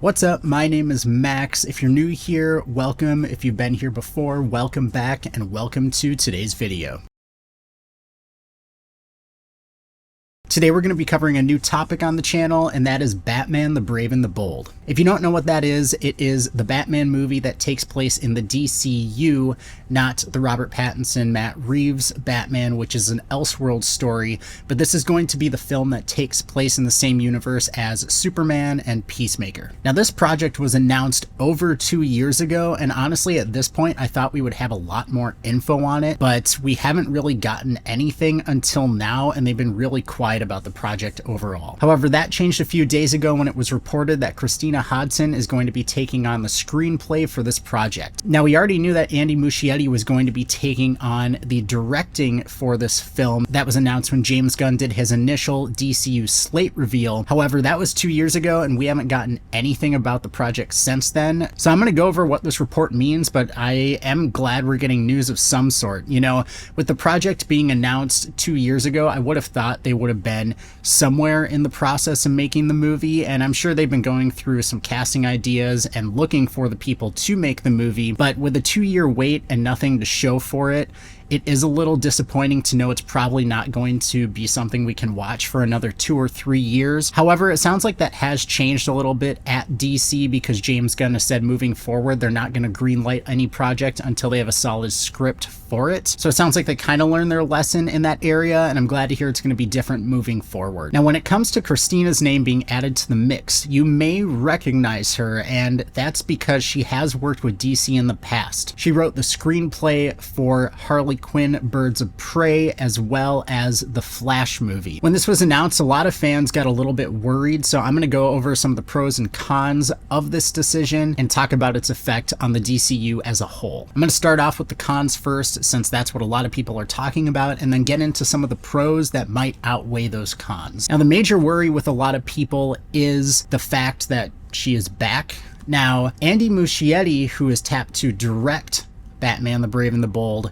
What's up? My name is Max. If you're new here, welcome. If you've been here before, welcome back, and welcome to today's video. Today we're going to be covering a new topic on the channel, and that is Batman the Brave and the Bold. If you don't know what that is, it is the Batman movie that takes place in the DCU, not the Robert Pattinson, Matt Reeves Batman, which is an Elseworld story, but this is going to be the film that takes place in the same universe as Superman and Peacemaker. Now, this project was announced over 2 years ago, and honestly, at this point, I thought we would have a lot more info on it, but we haven't really gotten anything until now, and they've been really quiet about the project overall. However, that changed a few days ago when it was reported that Christina Hodson is going to be taking on the screenplay for this project. Now, we already knew that Andy Muschietti was going to be taking on the directing for this film. That was announced when James Gunn did his initial DCU slate reveal. However, that was 2 years ago, and we haven't gotten anything about the project since then. So I'm going to go over what this report means, but I am glad we're getting news of some sort. You know, with the project being announced 2 years ago, I would have thought they would have been somewhere in the process of making the movie, and I'm sure they've been going through some casting ideas and looking for the people to make the movie, but with a 2-year wait and nothing to show for it, it is a little disappointing to know it's probably not going to be something we can watch for another 2 or 3 years. However, it sounds like that has changed a little bit at DC because James Gunn has said moving forward they're not going to greenlight any project until they have a solid script for it. So it sounds like they kind of learned their lesson in that area, and I'm glad to hear it's going to be different moving forward. Now, when it comes to Christina's name being added to the mix, you may recognize her, and that's because she has worked with DC in the past. She wrote the screenplay for Harley Quinn Birds of Prey as well as the Flash movie. When this was announced, a lot of fans got a little bit worried, so I'm going to go over some of the pros and cons of this decision and talk about its effect on the DCU as a whole. I'm going to start off with the cons first, since that's what a lot of people are talking about, and then get into some of the pros that might outweigh those cons. Now, the major worry with a lot of people is the fact that she is back. Now, Andy Muschietti, who is tapped to direct Batman the Brave and the Bold,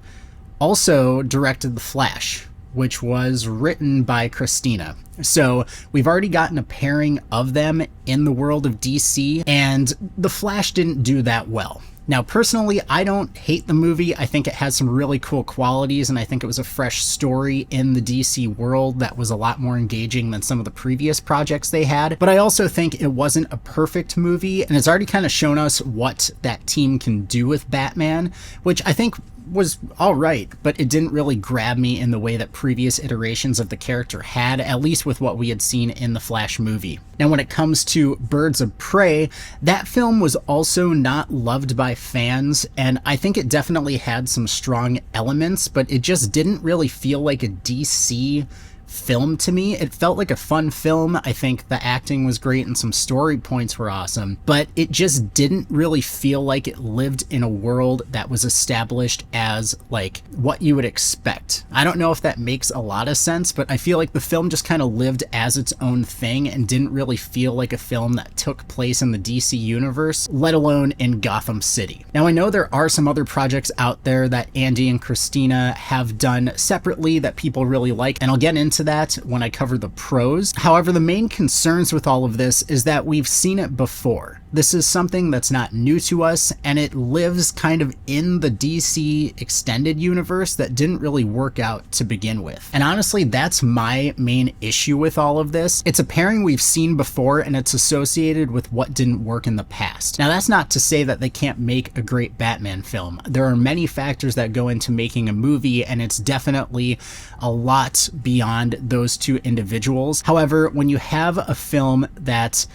also directed The Flash, which was written by Christina. So we've already gotten a pairing of them in the world of DC, and The Flash didn't do that well. Now, personally, I don't hate the movie. I think it has some really cool qualities, and I think it was a fresh story in the DC world that was a lot more engaging than some of the previous projects they had. But I also think it wasn't a perfect movie, and it's already kind of shown us what that team can do with Batman, which I think was all right, but it didn't really grab me in the way that previous iterations of the character had, at least with what we had seen in the Flash movie. Now, when it comes to Birds of Prey, that film was also not loved by fans, and I think it definitely had some strong elements, but it just didn't really feel like a DC film to me. It felt like a fun film. I think the acting was great and some story points were awesome, but it just didn't really feel like it lived in a world that was established as like what you would expect. I don't know if that makes a lot of sense, but I feel like the film just kind of lived as its own thing and didn't really feel like a film that took place in the DC universe, let alone in Gotham City. Now, I know there are some other projects out there that Andy and Christina have done separately that people really like, and I'll get into that when I cover the pros. However, the main concerns with all of this is that we've seen it before. This is something that's not new to us, and it lives kind of in the DC extended universe that didn't really work out to begin with. And honestly, that's my main issue with all of this. It's a pairing we've seen before, and it's associated with what didn't work in the past. Now, that's not to say that they can't make a great Batman film. There are many factors that go into making a movie, and it's definitely a lot beyond those two individuals. However, when you have a film that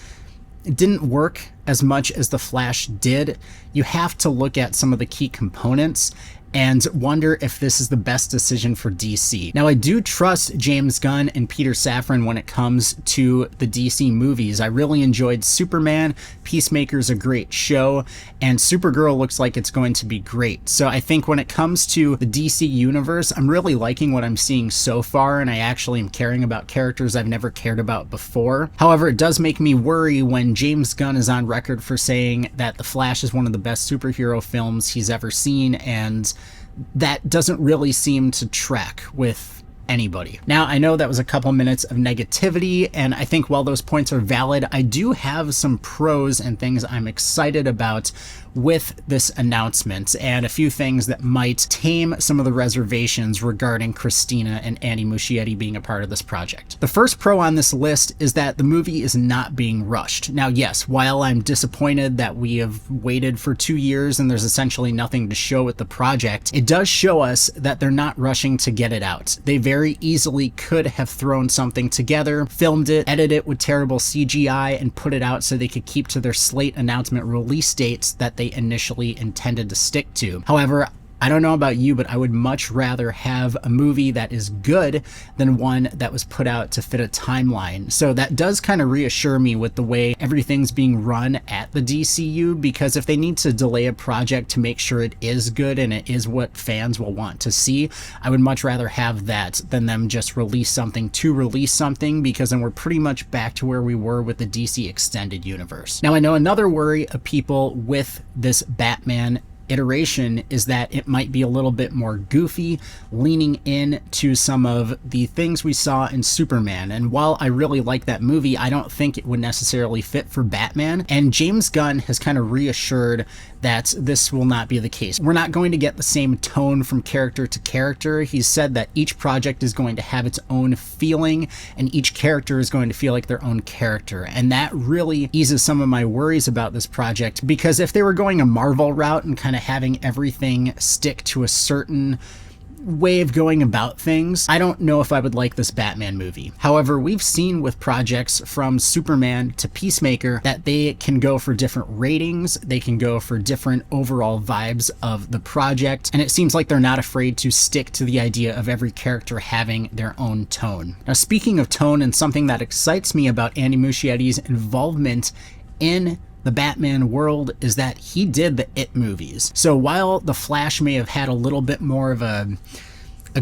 didn't work as much as The Flash did, you have to look at some of the key components and wonder if this is the best decision for DC. Now, I do trust James Gunn and Peter Safran when it comes to the DC movies. I really enjoyed Superman, Peacemaker's a great show, and Supergirl looks like it's going to be great. So I think when it comes to the DC universe, I'm really liking what I'm seeing so far, and I actually am caring about characters I've never cared about before. However, it does make me worry when James Gunn is on record for saying that The Flash is one of the best superhero films he's ever seen, and that doesn't really seem to track with anybody. Now, I know that was a couple minutes of negativity, and I think while those points are valid, I do have some pros and things I'm excited about with this announcement, and a few things that might tame some of the reservations regarding Christina and Andy Muschietti being a part of this project. The first pro on this list is that the movie is not being rushed. Now, yes, while I'm disappointed that we have waited for 2 years and there's essentially nothing to show with the project, it does show us that they're not rushing to get it out. They very easily could have thrown something together, filmed it, edited it with terrible CGI, and put it out so they could keep to their slate announcement release dates that they initially intended to stick to. However, I don't know about you, but I would much rather have a movie that is good than one that was put out to fit a timeline. So that does kind of reassure me with the way everything's being run at the DCU, because if they need to delay a project to make sure it is good and it is what fans will want to see, I would much rather have that than them just release something to release something, because then we're pretty much back to where we were with the DC Extended Universe. Now, I know another worry of people with this Batman iteration is that it might be a little bit more goofy, leaning in to some of the things we saw in Superman. And while I really like that movie, I don't think it would necessarily fit for Batman. And James Gunn has kind of reassured that this will not be the case. We're not going to get the same tone from character to character. He's said that each project is going to have its own feeling, and each character is going to feel like their own character. And that really eases some of my worries about this project, because if they were going a Marvel route and kind of having everything stick to a certain way of going about things, I don't know if I would like this Batman movie. However, we've seen with projects from Superman to Peacemaker that they can go for different ratings, they can go for different overall vibes of the project, and it seems like they're not afraid to stick to the idea of every character having their own tone. Now, speaking of tone, and something that excites me about Andy Muschietti's involvement in the Batman world is that he did the It movies. So while The Flash may have had a little bit more of a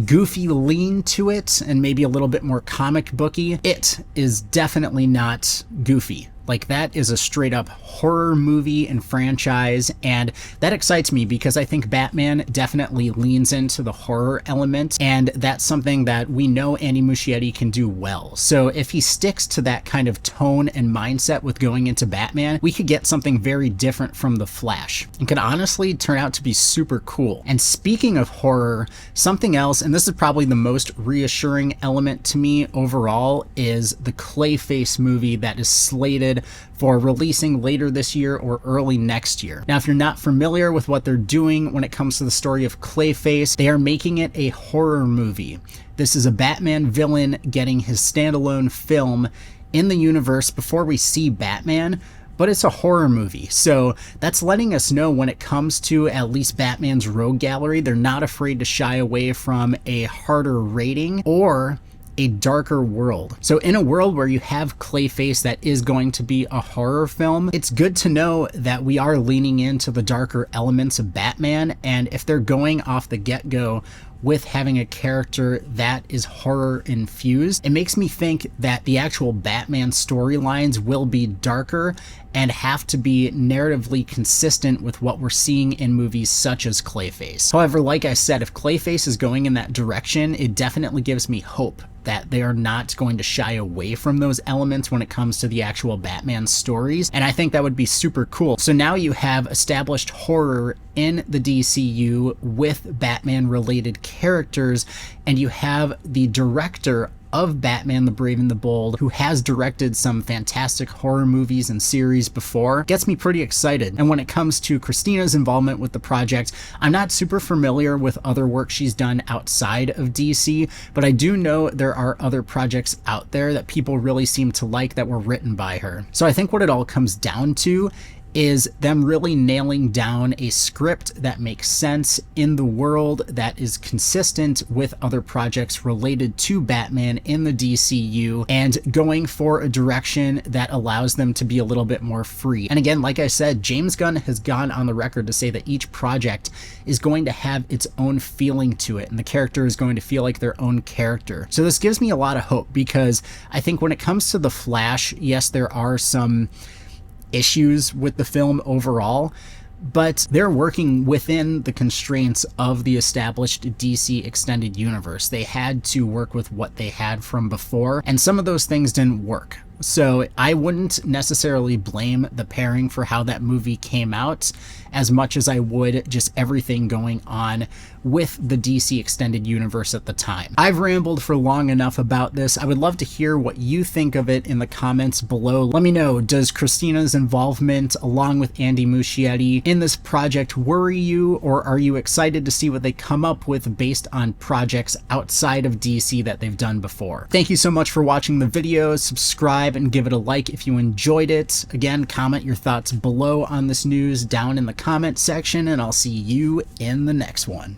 goofy lean to it and maybe a little bit more comic booky, It is definitely not goofy. Like, that is a straight up horror movie and franchise, and that excites me because I think Batman definitely leans into the horror element, and that's something that we know Andy Muschietti can do well. So if he sticks to that kind of tone and mindset with going into Batman, we could get something very different from The Flash, and could honestly turn out to be super cool. And speaking of horror, something else, and this is probably the most reassuring element to me overall, is the Clayface movie that is slated for releasing later this year or early next year. Now, if you're not familiar with what they're doing when it comes to the story of Clayface, they are making it a horror movie. This is a Batman villain getting his standalone film in the universe before we see Batman, but it's a horror movie. So that's letting us know when it comes to at least Batman's rogue gallery, they're not afraid to shy away from a harder rating or a darker world. So in a world where you have Clayface that is going to be a horror film, it's good to know that we are leaning into the darker elements of Batman, and if they're going off the get-go with having a character that is horror infused, it makes me think that the actual Batman storylines will be darker and have to be narratively consistent with what we're seeing in movies such as Clayface. However, like I said, if Clayface is going in that direction, it definitely gives me hope that they are not going to shy away from those elements when it comes to the actual Batman stories, and I think that would be super cool. So now you have established horror in the DCU with Batman-related characters, and you have the director of Batman the Brave and the Bold, who has directed some fantastic horror movies and series before, gets me pretty excited. And when it comes to Christina's involvement with the project, I'm not super familiar with other work she's done outside of DC, but I do know there are other projects out there that people really seem to like that were written by her. So I think what it all comes down to is them really nailing down a script that makes sense in the world, that is consistent with other projects related to Batman in the DCU, and going for a direction that allows them to be a little bit more free. And again, like I said, James Gunn has gone on the record to say that each project is going to have its own feeling to it, and the character is going to feel like their own character. So this gives me a lot of hope, because I think when it comes to The Flash, yes, there are some issues with the film overall, but they're working within the constraints of the established DC extended universe. They had to work with what they had from before, and some of those things didn't work. So I wouldn't necessarily blame the pairing for how that movie came out as much as I would just everything going on with the DC extended universe at the time. I've rambled for long enough about this. I would love to hear what you think of it in the comments below. Let me know, does Christina's involvement along with Andy Muschietti in this project worry you, or are you excited to see what they come up with based on projects outside of DC that they've done before? Thank you so much for watching the video. Subscribe and give it a like if you enjoyed it. Again, comment your thoughts below on this news down in the comment section, and I'll see you in the next one.